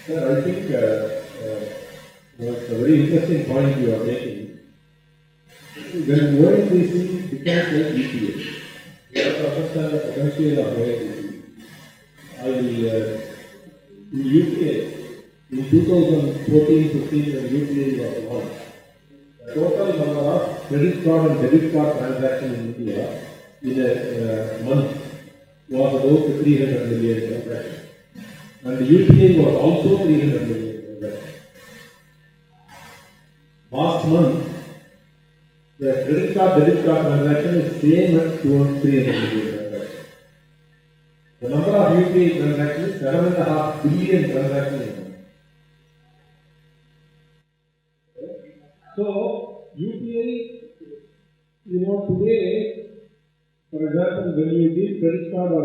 Sir, I think it's a very interesting point you are making. When ONDC becomes like EPA, you have to understand the potential of ONDC. I will, in UPA, in 2014-15 when UPA was launched, the total number of credit card and debit card transactions in India in a month was about 300 million transactions. And the UPA was also 300 million transactions. Last month, the credit card debit card transaction is same at 300 million transactions. The number of UPA transactions is 7.5 billion transactions. So, UPA, today, for example, when you give credit card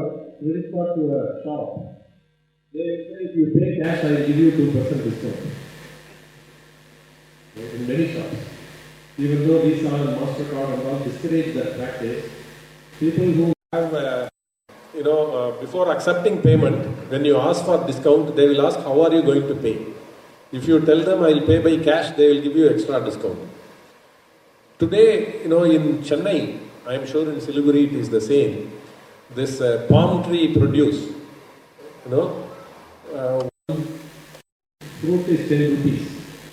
to a shop, they say if you pay cash, I will give you 2% discount. In many shops. Even though these are MasterCard and all discourage that practice, people who have, before accepting payment, when you ask for discount, they will ask, how are you going to pay? If you tell them, I will pay by cash, they will give you extra discount. Today, in Chennai, I am sure in Siliguri it is the same, this palm tree produce, fruit is 10 rupees.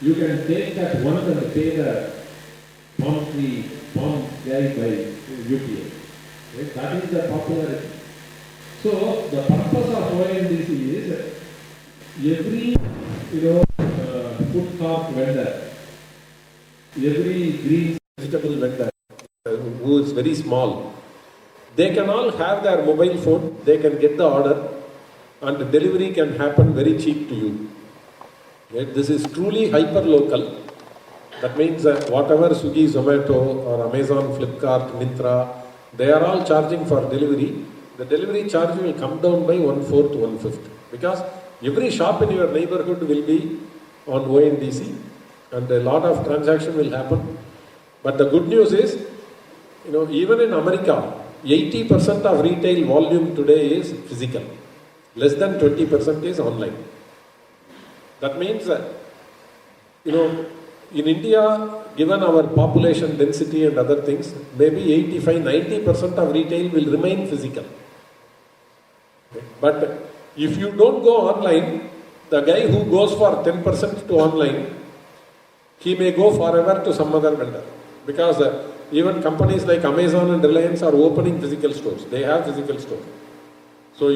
You can take that once and pay the palm guy by UPA. Right? That is the popularity. So the purpose of ONDC is every food cart vendor, every green vegetable vendor who is very small, they can all have their mobile phone, they can get the order, and the delivery can happen very cheap to you. Right? This is truly hyper-local. That means whatever Swiggy, Zomato or Amazon, Flipkart, Myntra, they are all charging for delivery. The delivery charge will come down by 1/4 to 1/5 because every shop in your neighborhood will be on ONDC and a lot of transaction will happen. But the good news is, even in America, 80% of retail volume today is physical. Less than 20% is online. That means, in India, given our population density and other things, maybe 85-90% of retail will remain physical. But if you don't go online, the guy who goes for 10% to online, he may go forever to some other vendor. Because even companies like Amazon and Reliance are opening physical stores. They have physical stores. So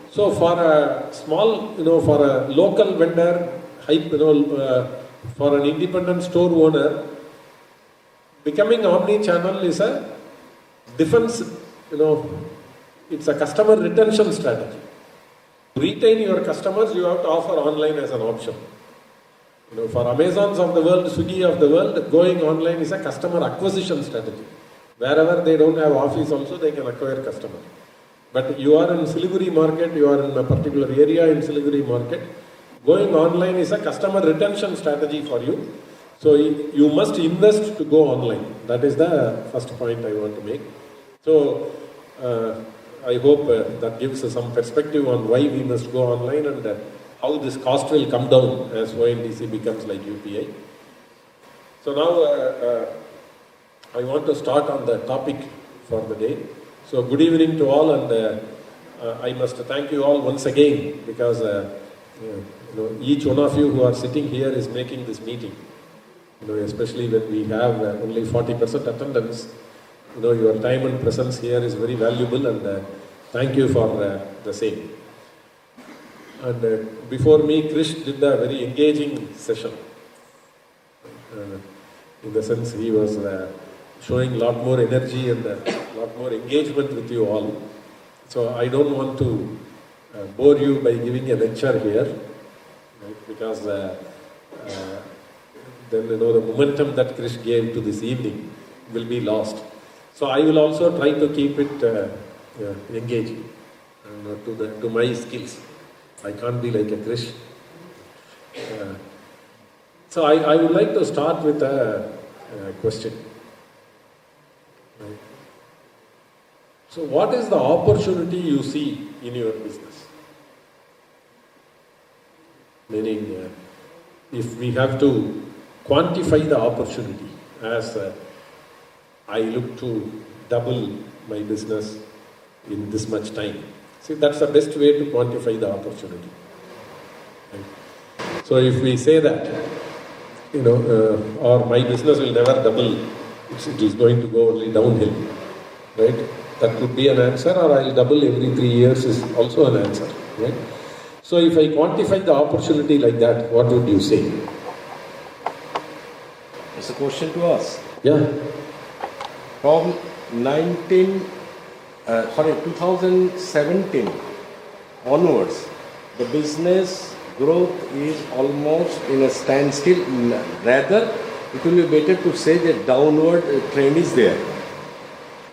so for a small, for a local vendor, for an independent store owner, becoming omni-channel is a defense, it's a customer retention strategy. To retain your customers, you have to offer online as an option. For Amazons of the world, Swiggy of the world, going online is a customer acquisition strategy. Wherever they don't have office also, they can acquire customers. But you are in Siliguri market, you are in a particular area in Siliguri market, going online is a customer retention strategy for you. So you must invest to go online. That is the first point I want to make. So I hope that gives some perspective on why we must go online and how this cost will come down as ONDC becomes like UPI. So now I want to start on the topic for the day. So good evening to all, and I must thank you all once again because each one of you who are sitting here is making this meeting. Especially when we have only 40% attendance, your time and presence here is very valuable, and thank you for the same. And before me, Krish did a very engaging session. In the sense, he was showing a lot more energy and a lot more engagement with you all. So I don't want to bore you by giving a lecture here, right? Because then the momentum that Krish gave to this evening will be lost. So I will also try to keep it engaging to my skills. I can't be like a Krish. So I would like to start with a question. Right. So what is the opportunity you see in your business? Meaning, if we have to quantify the opportunity as I look to double my business in this much time. See, that's the best way to quantify the opportunity. Right? So if we say that, or my business will never double, it is going to go only downhill, right? That could be an answer, or I'll double every 3 years is also an answer, right? So if I quantify the opportunity like that, what would you say? It's a question to us. Yeah. From 2017 onwards, the business growth is almost in a standstill. Rather, it will be better to say that downward trend is there.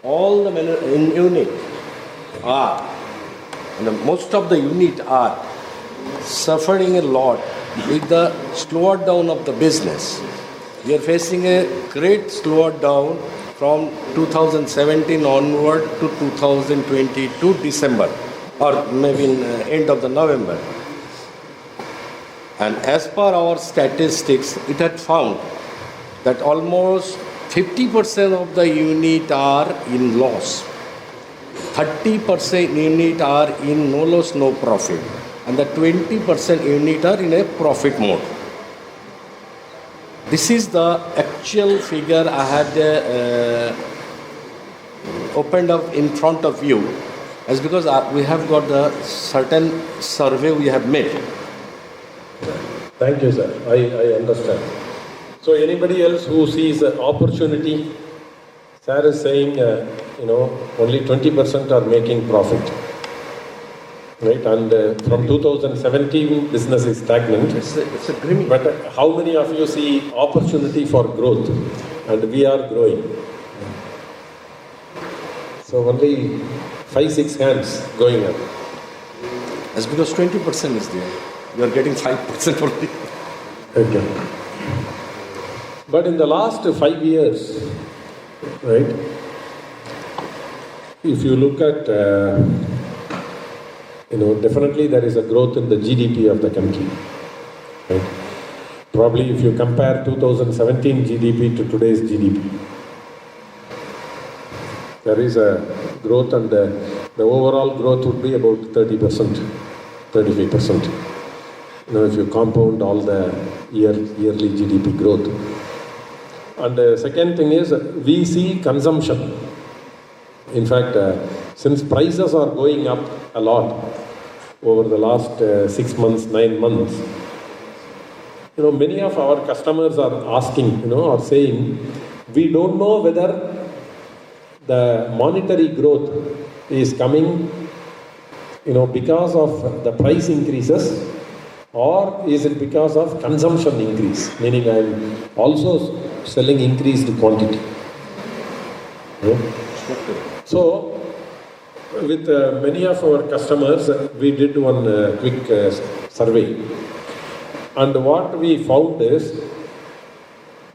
All the unit are, and most of the unit are suffering a lot with the slower down of the business. We are facing a great slower down from 2017 onward to 2022 December, or maybe in end of the November. And as per our statistics, it had found that almost 50% of the unit are in loss, 30% unit are in no loss, no profit, and the 20% unit are in a profit mode. This is the actual figure I had opened up in front of you, as because we have got the certain survey we have made. Thank you, sir. I understand. So anybody else who sees an opportunity, sir is saying, only 20% are making profit. Right? And from 2017, business is stagnant. It's a grim. But how many of you see opportunity for growth? And we are growing. So only 5-6 hands going up. That's because 20% is there. You are getting 5% only. Okay. But in the last 5 years, right, if you look at, definitely there is a growth in the GDP of the country. Right? Probably if you compare 2017 GDP to today's GDP, there is a growth, and the overall growth would be about 30%, 35%. If you compound all the yearly GDP growth. And the second thing is, we see consumption. In fact, since prices are going up a lot over the last 6 months, 9 months, many of our customers are asking, or saying, we don't know whether the monetary growth is coming, because of the price increases, or is it because of consumption increase, meaning I'm also selling increased quantity. So, with many of our customers, we did one quick survey. And what we found is,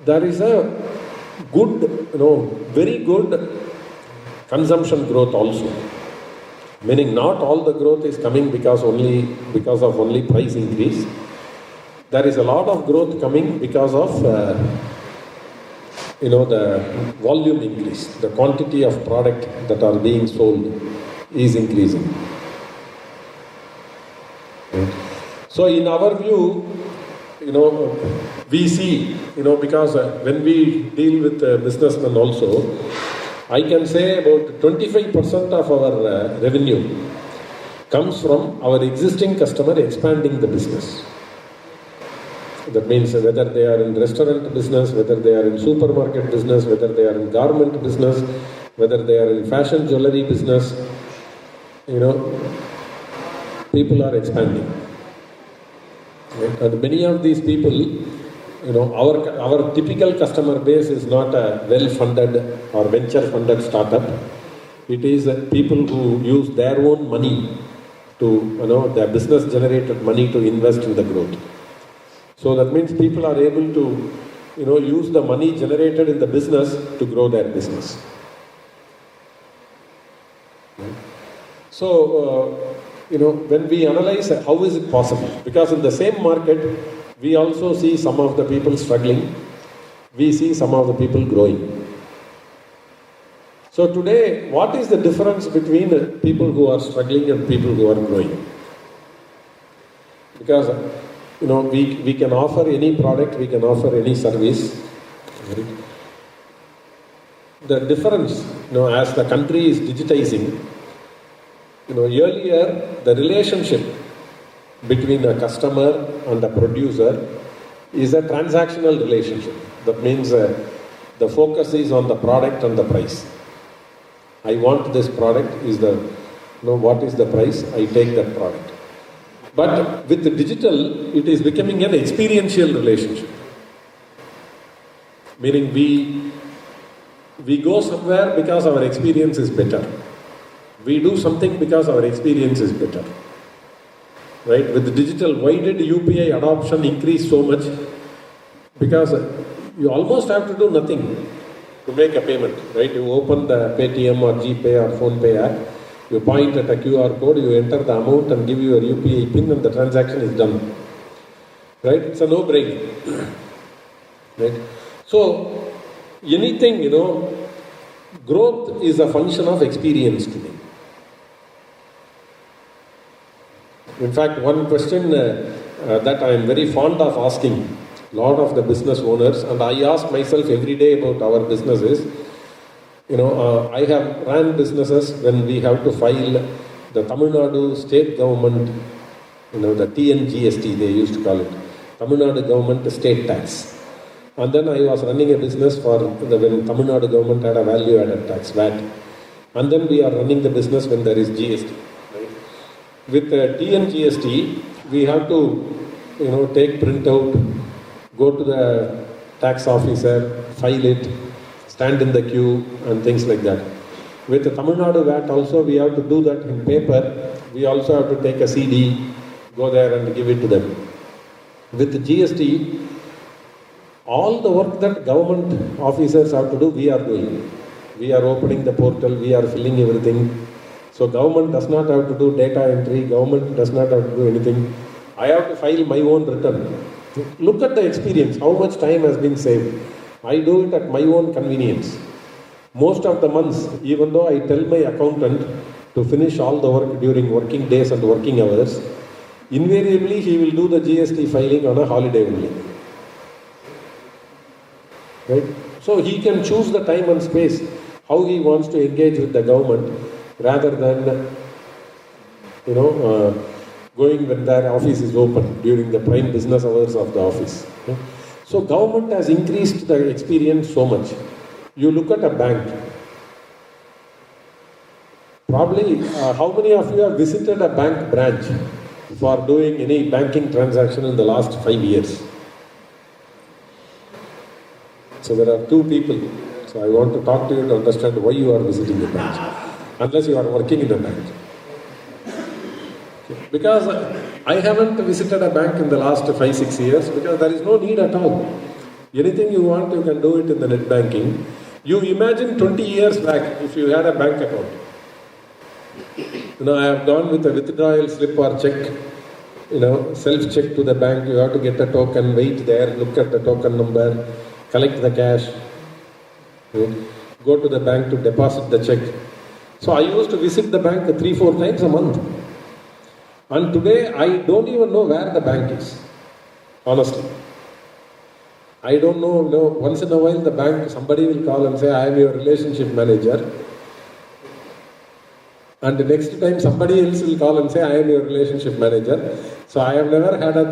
there is a good, very good consumption growth also. Meaning not all the growth is coming because of only price increase. There is a lot of growth coming because of the volume increase. The quantity of product that are being sold is increasing. So in our view, we see, because when we deal with businessmen also, I can say about 25% of our revenue comes from our existing customer expanding the business. That means whether they are in restaurant business, whether they are in supermarket business, whether they are in garment business, whether they are in fashion jewelry business, people are expanding. Right? And many of these people, our typical customer base is not a well-funded or venture-funded startup. It is people who use their own money to, their business-generated money to invest in the growth. So that means people are able to, use the money generated in the business to grow their business. So when we analyze how is it possible, because in the same market, we also see some of the people struggling, we see some of the people growing. So today, what is the difference between people who are struggling and people who are growing? Because, we can offer any product, we can offer any service. The difference, as the country is digitizing, earlier the relationship between a customer and a producer is a transactional relationship. That means the focus is on the product and the price. I want this product, what is the price? I take that product. But with the digital, it is becoming an experiential relationship. Meaning we go somewhere because our experience is better. We do something because our experience is better. Right? With the digital, why did UPI adoption increase so much? Because you almost have to do nothing to make a payment, right? You open the Paytm or GPay or PhonePe app, you point at a QR code, you enter the amount and give your UPI PIN and the transaction is done. Right? It's a no-brainer. Right? So, anything, growth is a function of experience today. In fact, one question that I am very fond of asking a lot of the business owners, and I ask myself every day about our businesses. I have ran businesses when we have to file the Tamil Nadu state government, the TNGST they used to call it, Tamil Nadu government state tax. And then I was running a business when Tamil Nadu government had a value added tax, VAT. And then we are running the business when there is GST. Right? With TNGST, we have to, take printout, go to the tax officer, file it, stand in the queue and things like that. With the Tamil Nadu VAT also, we have to do that in paper. We also have to take a CD, go there and give it to them. With the GST, all the work that government officers have to do, we are doing. We are opening the portal, we are filling everything. So government does not have to do data entry, government does not have to do anything. I have to file my own return. Look at the experience, how much time has been saved. I do it at my own convenience. Most of the months, even though I tell my accountant to finish all the work during working days and working hours, invariably he will do the GST filing on a holiday only. Right? So he can choose the time and space, how he wants to engage with the government, rather than, going when their office is open during the prime business hours of the office. Okay? So government has increased the experience so much. You look at a bank. Probably, how many of you have visited a bank branch for doing any banking transaction in the last 5 years? So there are two people. So I want to talk to you to understand why you are visiting a branch, unless you are working in a bank. Because I haven't visited a bank in the last 5-6 years because there is no need at all. Anything you want, you can do it in the net banking. You imagine 20 years back if you had a bank account. I have gone with a withdrawal slip or check, self-check to the bank. You have to get a token, wait there, look at the token number, collect the cash, go to the bank to deposit the check. So I used to visit the bank 3-4 times a month. And today, I don't even know where the bank is, honestly. I don't know, once in a while the bank, somebody will call and say, I am your relationship manager. And the next time somebody else will call and say, I am your relationship manager. So I have never had a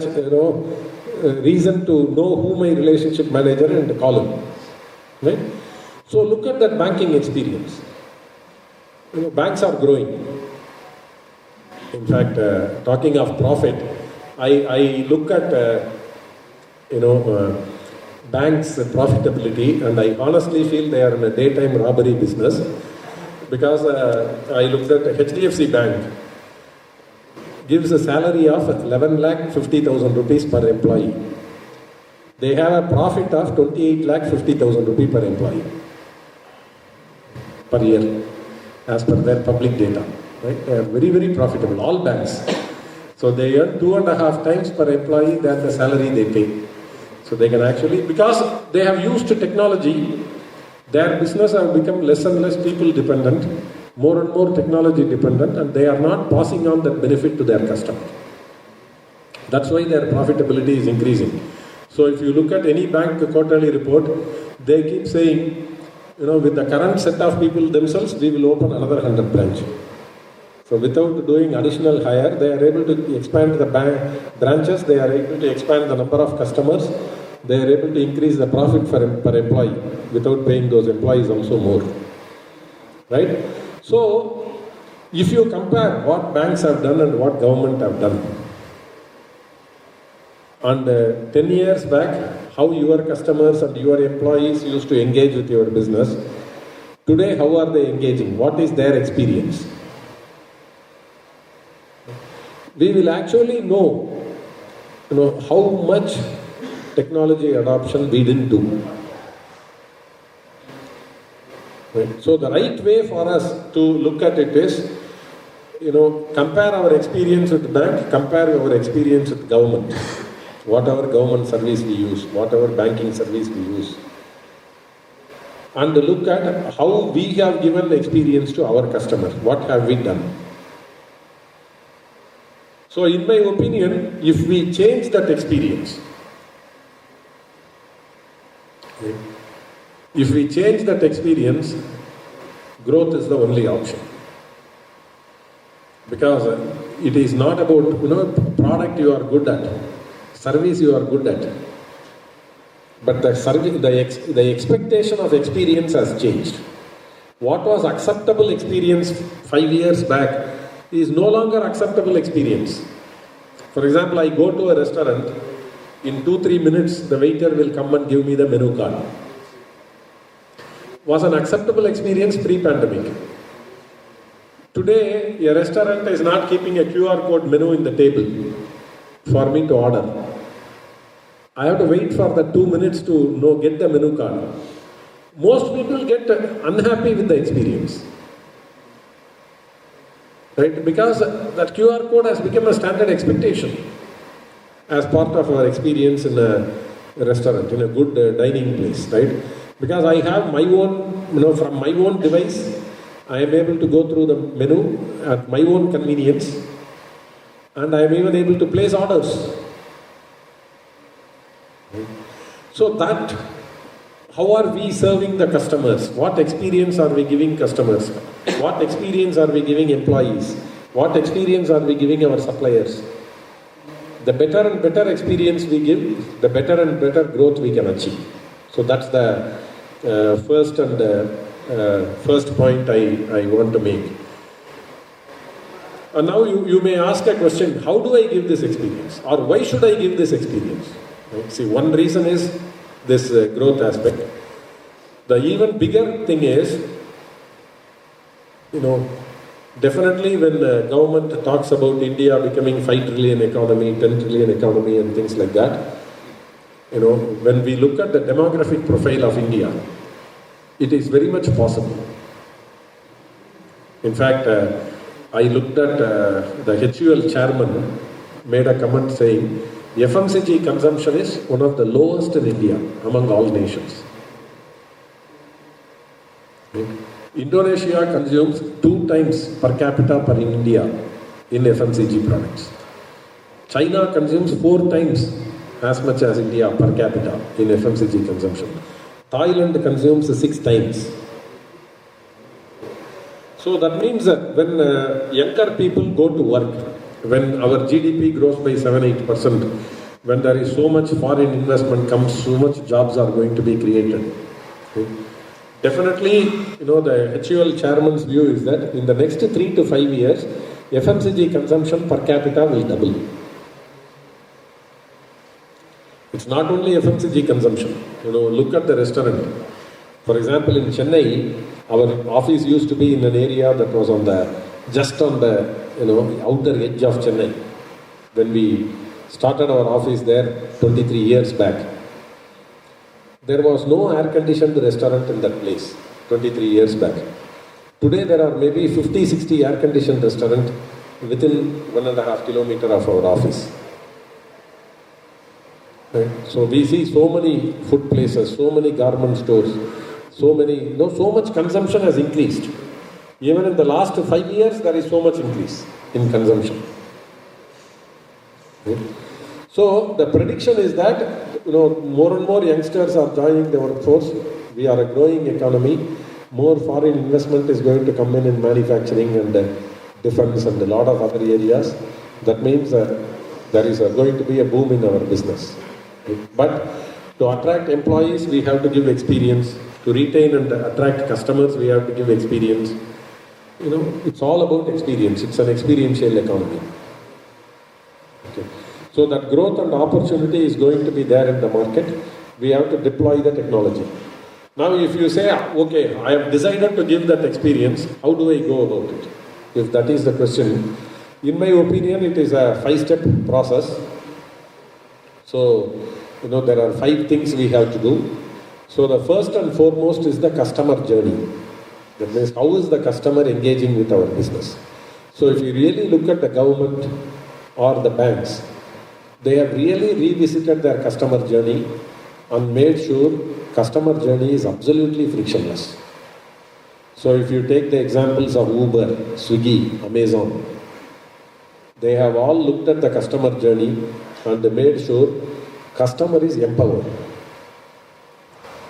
reason to know who my relationship manager and call him. Right? So look at that banking experience. Banks are growing. In fact, talking of profit, I look at banks' profitability, and I honestly feel they are in a daytime robbery business, because I looked at HDFC Bank gives a salary of 11,50,000 rupees per employee. They have a profit of 28,50,000 rupees per employee per year, as per their public data. Right? They are very, very profitable, all banks. So they earn 2.5 times per employee than the salary they pay. So they can actually, because they have used technology, their business have become less and less people dependent, more and more technology dependent, and they are not passing on that benefit to their customer. That's why their profitability is increasing. So if you look at any bank quarterly report, they keep saying, with the current set of people themselves, we will open another 100 branch. So without doing additional hire, they are able to expand the branches, they are able to expand the number of customers, they are able to increase the profit per employee without paying those employees also more. Right? So, if you compare what banks have done and what government have done, and 10 years back, how your customers and your employees used to engage with your business, today how are they engaging? What is their experience? We will actually know, how much technology adoption we didn't do. Right? So the right way for us to look at it is, compare our experience with bank, compare our experience with government. Whatever government service we use, whatever banking service we use. And look at how we have given experience to our customers. What have we done? So in my opinion, if we change that experience, growth is the only option. Because it is not about, product you are good at, service you are good at. But the expectation of experience has changed. What was acceptable experience 5 years back is no longer acceptable experience. For example, I go to a restaurant, in 2-3 minutes the waiter will come and give me the menu card. Was an acceptable experience pre-pandemic. Today, a restaurant is not keeping a QR code menu in the table for me to order. I have to wait for the 2 minutes to get the menu card. Most people get unhappy with the experience. Right? Because that QR code has become a standard expectation as part of our experience in a restaurant, in a good dining place, right? Because I have my own, from my own device, I am able to go through the menu at my own convenience, and I am even able to place orders. So that, how are we serving the customers? What experience are we giving customers? What experience are we giving employees? What experience are we giving our suppliers? The better and better experience we give, the better and better growth we can achieve. So that's the first point I want to make. And now you may ask a question, how do I give this experience? Or why should I give this experience? Right? See, one reason is this growth aspect. The even bigger thing is, definitely when the government talks about India becoming 5 trillion economy, 10 trillion economy and things like that, when we look at the demographic profile of India, it is very much possible. In fact, I looked at the HUL chairman made a comment saying, FMCG consumption is one of the lowest in India among all nations. Indonesia consumes 2 times per capita per India in FMCG products. China consumes 4 times as much as India per capita in FMCG consumption. Thailand consumes 6 times. So that means that when younger people go to work, when our GDP grows by 7-8%, when there is so much foreign investment comes, so much jobs are going to be created. Okay? Definitely, the HUL chairman's view is that in the next 3 to 5 years, FMCG consumption per capita will double. It's not only FMCG consumption. Look at the restaurant. For example, in Chennai, our office used to be in an area that was just on the outer edge of Chennai. When we started our office there 23 years back, there was no air-conditioned restaurant in that place 23 years back. Today there are maybe 50, 60 air-conditioned restaurants within 1.5 kilometer of our office. Right? So we see so many food places, so many garment stores, so much consumption has increased. Even in the last 5 years, there is so much increase in consumption. Right? So the prediction is that more and more youngsters are joining the workforce. We are a growing economy. More foreign investment is going to come in manufacturing and defense and a lot of other areas. That means there is going to be a boom in our business. But to attract employees, we have to give experience. To retain and attract customers, we have to give experience. It's all about experience. It's an experiential economy. Okay. So that growth and opportunity is going to be there in the market. We have to deploy the technology. Now, if you say, okay, I have decided to give that experience, how do I go about it? If that is the question, in my opinion, it is a 5-step process. So, there are 5 things we have to do. So, the first and foremost is the customer journey. That means, how is the customer engaging with our business? So, if you really look at the government or the banks, they have really revisited their customer journey and made sure customer journey is absolutely frictionless. So if you take the examples of Uber, Swiggy, Amazon, they have all looked at the customer journey and they made sure customer is empowered.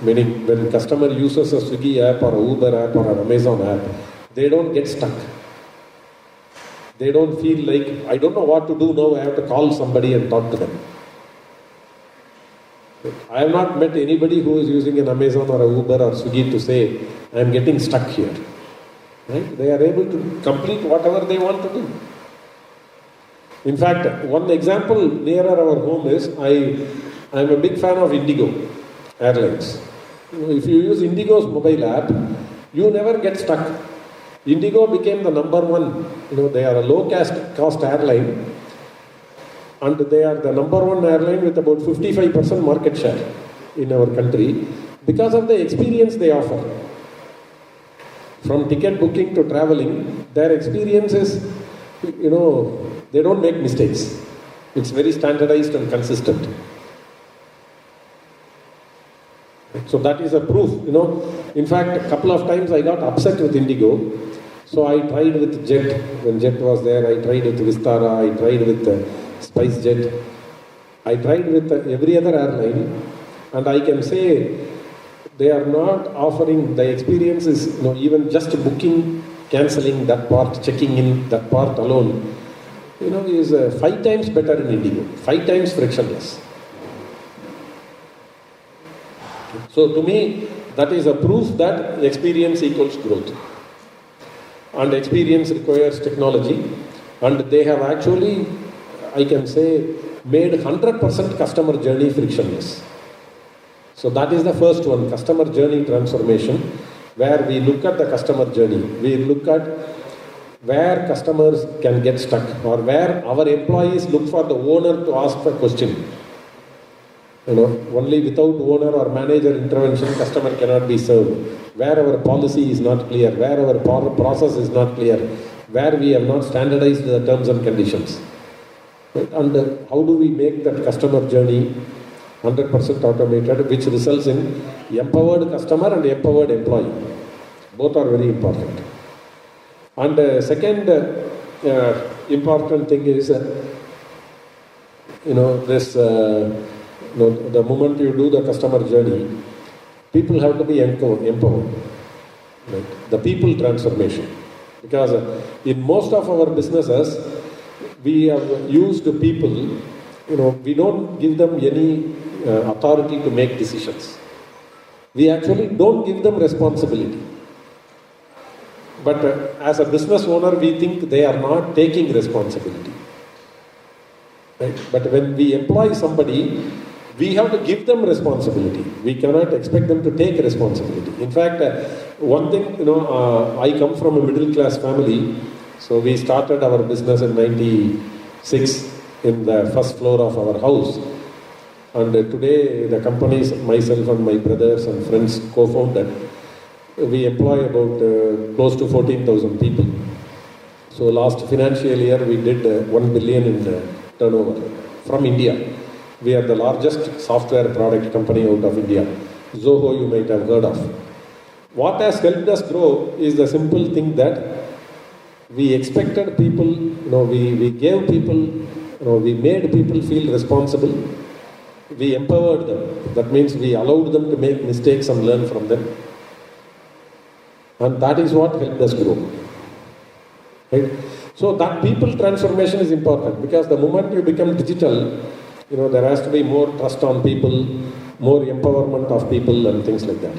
Meaning when customer uses a Swiggy app or a Uber app or an Amazon app, they don't get stuck. They don't feel like, I don't know what to do now, I have to call somebody and talk to them. I have not met anybody who is using an Amazon or a Uber or Swiggy to say, I am getting stuck here. Right? They are able to complete whatever they want to do. In fact, one example nearer our home is, I am a big fan of Indigo Airlines. If you use Indigo's mobile app, you never get stuck. Indigo became the number one. They are a low-cost airline. And they are the number one airline with about 55% market share in our country because of the experience they offer. From ticket booking to traveling, their experience is, they don't make mistakes. It's very standardized and consistent. So that is a proof, In fact, a couple of times I got upset with Indigo. So I tried with Jet. When Jet was there, I tried with Vistara, I tried with SpiceJet. I tried with every other airline, and I can say they are not offering the experiences, even just booking, cancelling that part, checking in that part alone, is 5 times better in Indigo, 5 times frictionless. So to me, that is a proof that experience equals growth. And experience requires technology, and they have actually, I can say, made 100% customer journey frictionless. So that is the first one, customer journey transformation, where we look at the customer journey. We look at where customers can get stuck or where our employees look for the owner to ask the question. Only without owner or manager intervention, customer cannot be served. Where our policy is not clear, where our process is not clear, where we have not standardized the terms and conditions. And how do we make that customer journey 100% automated, which results in empowered customer and empowered employee. Both are very important. And second important thing is, the moment you do the customer journey, people have to be empowered. Right? The people transformation. Because in most of our businesses, we have used people, we don't give them any authority to make decisions. We actually don't give them responsibility. But as a business owner, we think they are not taking responsibility. Right? But when we employ somebody, we have to give them responsibility. We cannot expect them to take responsibility. In fact, one thing, I come from a middle class family. So we started our business in 96 in the first floor of our house. And today the companies myself and my brothers and friends co-founded. we employ about close to 14,000 people. So last financial year we did 1 billion in turnover from India. We are the largest software product company out of India. Zoho you might have heard of. What has helped us grow is the simple thing that we expected people, we gave people, we made people feel responsible. We empowered them. That means we allowed them to make mistakes and learn from them. And that is what helped us grow. Right? So that people transformation is important, because the moment you become digital, there has to be more trust on people, more empowerment of people and things like that.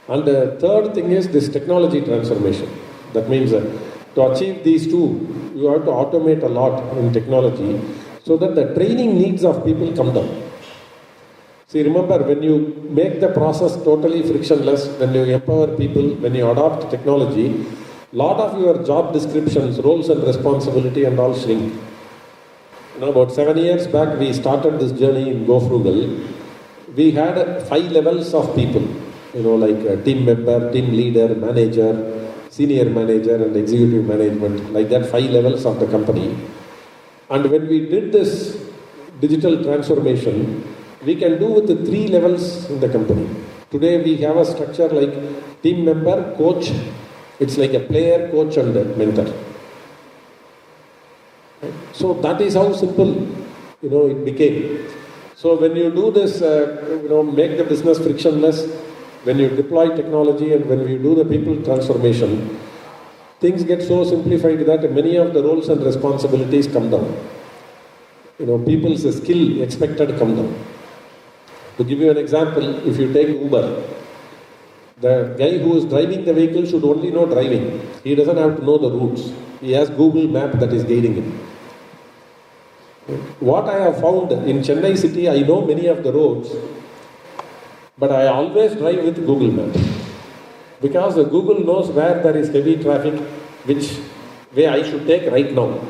And the third thing is this technology transformation. That means to achieve these two, you have to automate a lot in technology so that the training needs of people come down. See, remember, when you make the process totally frictionless, when you empower people, when you adopt technology, lot of your job descriptions, roles and responsibility and all shrink. About 7 years back, we started this journey in Go Frugal. We had 5 levels of people, like team member, team leader, manager, senior manager and executive management, like that 5 levels of the company. And when we did this digital transformation, we can do with the 3 levels in the company. Today we have a structure like team member, coach. It's like a player, coach and a mentor. So that is how simple, it became. So when you do this, make the business frictionless, when you deploy technology and when you do the people transformation, things get so simplified that many of the roles and responsibilities come down. People's skill expected come down. To give you an example, if you take Uber, the guy who is driving the vehicle should only know driving. He doesn't have to know the routes. He has Google Map that is guiding him. What I have found in Chennai city, I know many of the roads, but I always drive with Google Map. Because the Google knows where there is heavy traffic, which way I should take right now.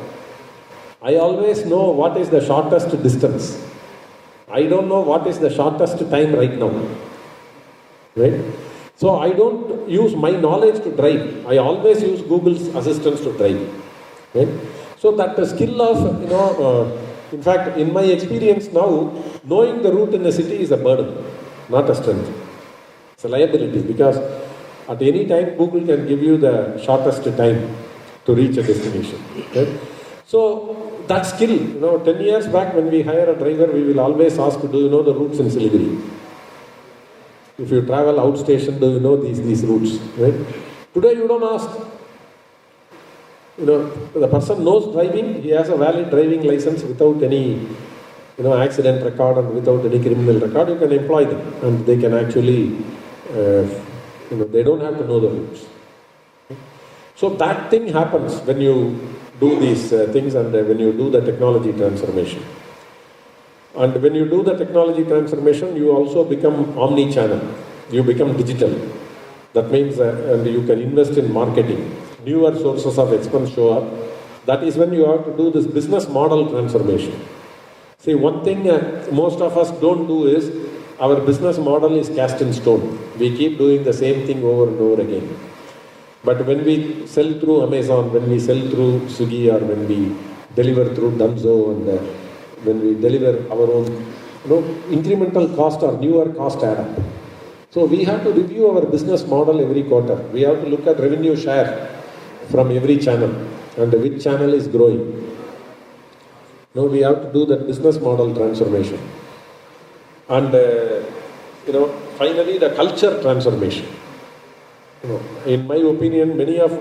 I always know what is the shortest distance. I don't know what is the shortest time right now. Right? So I don't use my knowledge to drive. I always use Google's assistance to drive. Right? So that the skill of, in fact, in my experience now, knowing the route in a city is a burden, not a strength. It's a liability, because at any time Google can give you the shortest time to reach a destination. Right? So that skill, 10 years back when we hire a driver, we will always ask, do you know the routes in Siliguri? If you travel outstation, do you know these routes? Right? Today you don't ask. The person knows driving, he has a valid driving license without any, accident record and without any criminal record, you can employ them and they can actually, they don't have to know the routes. So that thing happens when you do these things and when you do the technology transformation. And when you do the technology transformation, you also become omni-channel. You become digital. That means and you can invest in marketing. Newer sources of expense show up. That is when you have to do this business model transformation. See, one thing most of us don't do is, our business model is cast in stone. We keep doing the same thing over and over again. But when we sell through Amazon, when we sell through Swiggy, or when we deliver through Dunzo, and when we deliver our own, incremental cost or newer cost add up. So we have to review our business model every quarter. We have to look at revenue share from every channel and which channel is growing. Now we have to do that business model transformation. And finally the culture transformation. In my opinion, many of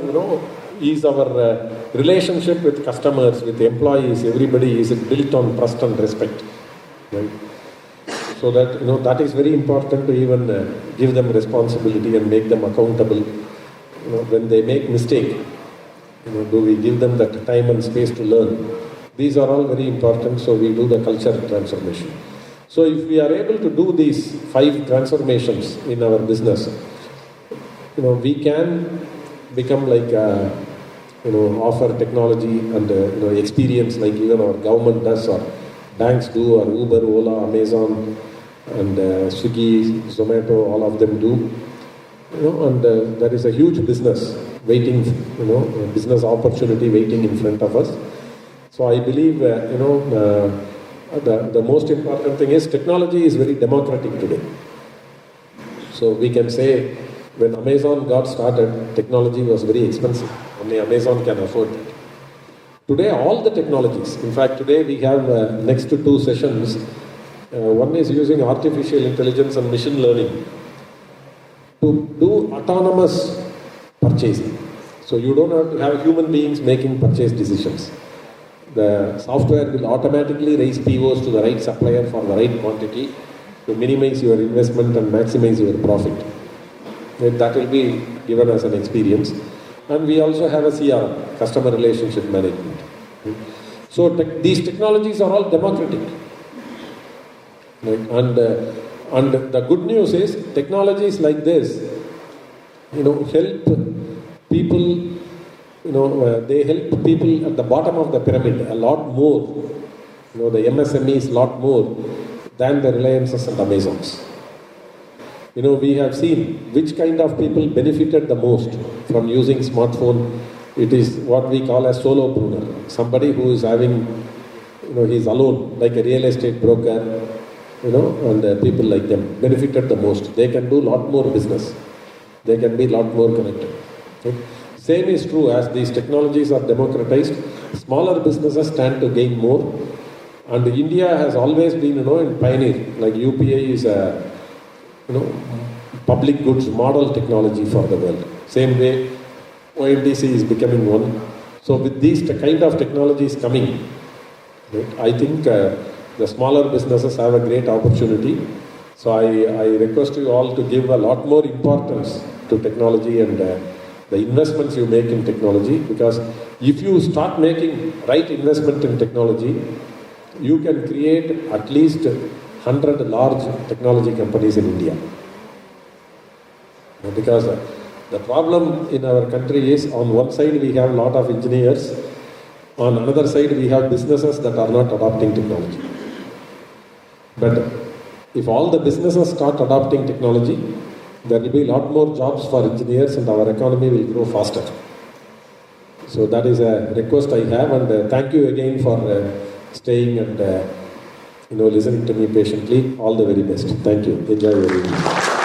is our relationship with customers, with employees, everybody is built on trust and respect. Right? So that that is very important to even give them responsibility and make them accountable. When they make mistake, do we give them that time and space to learn? These are all very important. So we do the culture transformation. So if we are able to do these 5 transformations in our business, we can become like offer technology and experience like even our government does, or banks do, or Uber, Ola, Amazon, and Swiggy, Zomato, all of them do. and there is a huge business waiting, a business opportunity waiting in front of us. So I believe, the most important thing is technology is very democratic today. So we can say when Amazon got started, technology was very expensive. Only Amazon can afford it. Today, all the technologies, in fact, today we have next to 2 sessions. One is using artificial intelligence and machine learning to do autonomous purchasing. So you don't have to have human beings making purchase decisions. The software will automatically raise POs to the right supplier for the right quantity to minimize your investment and maximize your profit. That will be given as an experience. And we also have a CRM, customer relationship management. So these technologies are all democratic. And the good news is technologies like this, help people. They help people at the bottom of the pyramid a lot more. The MSMEs a lot more than the Reliances and Amazons. We have seen which kind of people benefited the most from using smartphone. It is what we call a solopreneur. Somebody who is having, he's alone, like a real estate broker, and people like them benefited the most. They can do a lot more business. They can be a lot more connected. Okay? Same is true as these technologies are democratized. Smaller businesses stand to gain more. And India has always been, in pioneer. Like UPI is a, public goods model technology for the world. Same way, ONDC is becoming one. So with these kind of technologies coming, I think the smaller businesses have a great opportunity. So I request you all to give a lot more importance to technology and the investments you make in technology, because if you start making right investment in technology, you can create at least 100 large technology companies in India. Because the problem in our country is, on one side we have a lot of engineers, on another side we have businesses that are not adopting technology. But if all the businesses start adopting technology, there will be a lot more jobs for engineers and our economy will grow faster. So that is a request I have, and thank you again for staying and listening to me patiently. All the very best. Thank you. Enjoy your evening.